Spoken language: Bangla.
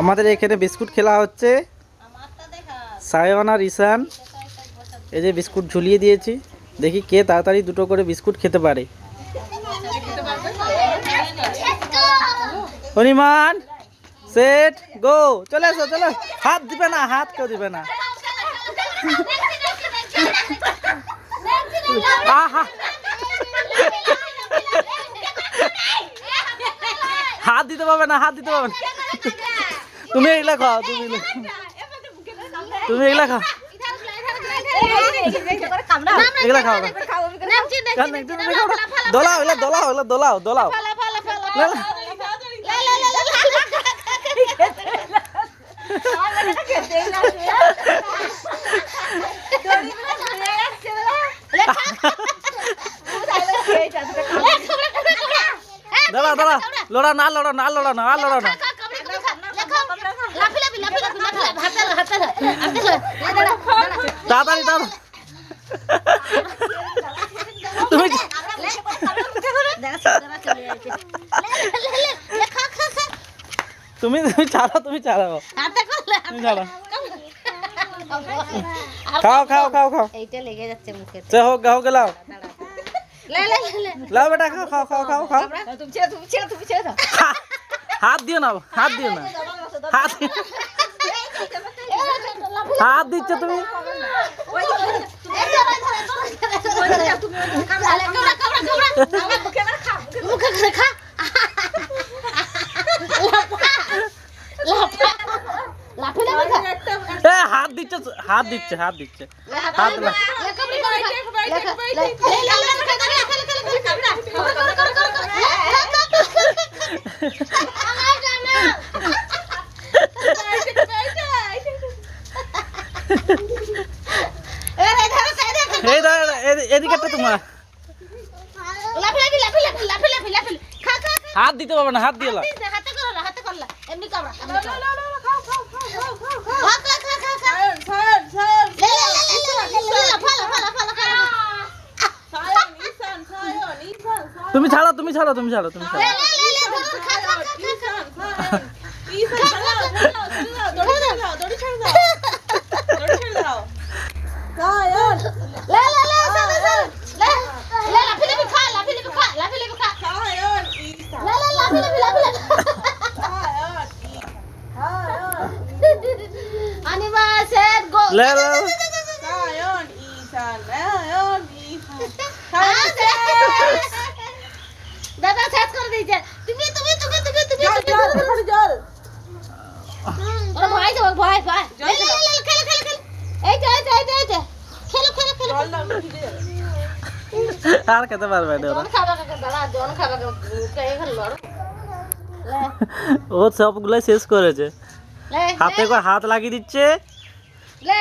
আমাদের এখানে বিস্কুট খেলা হচ্ছে। সায়ন আর ঈশান এই যে বিস্কুট ঝুলিয়ে দিয়েছি, দেখি কে তাড়াতাড়ি দুটো করে বিস্কুট খেতে পারে। হরিমান সেট গো, চলে এসো, চলো। হাত দিবে না, হাত কেউ দিবে না। আহা, হাত দিতে পারবে না, হাত দিতে পারবে না। তুমি এগুলা খাও, তুমি এগুলা খাও, এগুলা খাও না। দোলাও, এগুলা দোলাও, এগুলা দোলাও, দোলাও। দাঁড়া দাঁড়া, লড়া না, লড়া না, লড়া না, আর লড়া না। তাড়াতাড়ি তাড়াতাড়ি, তুমি তুমি তুমি চালাও, তুমি চালাও, তুমি চালাও। খাও খাও খাও খাও, এইটা লেগে যাচ্ছে মুখে। হোক গাও গেলাও, লাও বেটা, খাও খাও খাও খাও খাও। তুমি ছেড়ে দাও। হাত দিও না, হাত দিও না, হাত হাত দিচ্ছ তুমি। হাত দিচ্ছে, হাত দিচ্ছে, হাত দিচ্ছে, হাত দিচ্ছে। এদিকে তোমার হাত দিতে পারবে না, হাত দিয়ে তুমি ছাড়ো, তুমি ছাড়ো, তুমি ছাড়ো, তুমি ছাড়ো। দাদা শেষ করে দিয়েছে। তুমি তুমি তুমি তুমি তুমি জল ভয় যাও, ভয় ভয়। খেলো খেলো খেলো, এই যে এই যে এই যে খেলো খেলো খেলো। আর খেতে পারবে না ওরা। জন খাবা কে খেলো। ও সবগুলো শেষ করেছে, হাতে করে হাত লাগিয়ে দিচ্ছে। লে